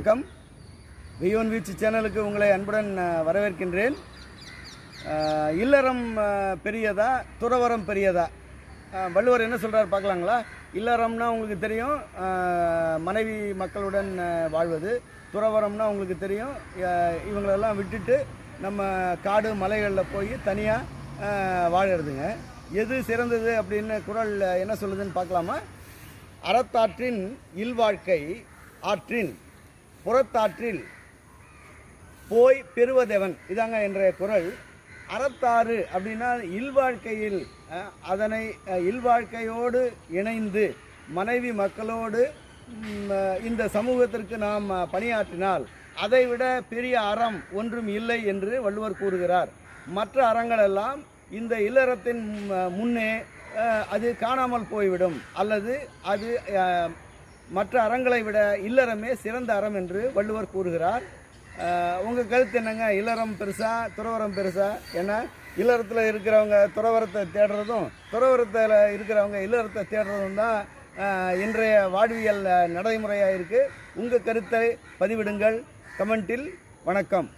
வணக்கம். வியோன் வீச்சு சேனலுக்கு உங்களை அன்புடன் வரவேற்கின்றேன். இல்லறம் பெரியதா, துறவரம் பெரியதா? வள்ளுவர் என்ன சொல்கிறார் பார்க்கலாங்களா? இல்லறம்னா உங்களுக்கு தெரியும், மனைவி மக்களுடன் வாழ்வது. துறவரம்னா உங்களுக்கு தெரியும், இவங்களெல்லாம் விட்டுட்டு நம்ம காடு மலைகளில் போய் தனியாக வாழறதுங்க. எது சிறந்தது அப்படின்னு குறள் என்ன சொல்லுதுன்னு பார்க்கலாமா? அறத்தாற்றின் இல்வாழ்க்கை ஆற்றின் புறத்தாற்றில் போய் பெறுவதெவன், இதாங்க என்ற குறள். அறத்தாறு அப்படின்னா இல்வாழ்க்கையில், அதனை இல்வாழ்க்கையோடு இணைந்து மனைவி மக்களோடு இந்த சமூகத்திற்கு நாம் பணியாற்றினால் அதைவிட பெரிய அறம் ஒன்றும் இல்லை என்று வள்ளுவர் கூறுகிறார். மற்ற அறங்களெல்லாம் இந்த இல்லறத்தின் முன்னே அது காணாமல் போய்விடும், அல்லது அது மற்ற அறங்களை விட இல்லறமே சிறந்த அறம் என்று வள்ளுவர் கூறுகிறார். உங்கள் கருத்து என்னங்க? இல்லறம் பெருசா, துறவரம் பெருசா? ஏன்னா இல்லறத்தில் இருக்கிறவங்க துறவரத்தை தேடுறதும், துறவரத்தில் இருக்கிறவங்க இல்லறத்தை தேடுறதும் தான் இன்றைய வாழ்வியல் நடைமுறையாக இருக்குது. உங்கள் கருத்தை பதிவிடுங்கள் கமெண்டில். வணக்கம்.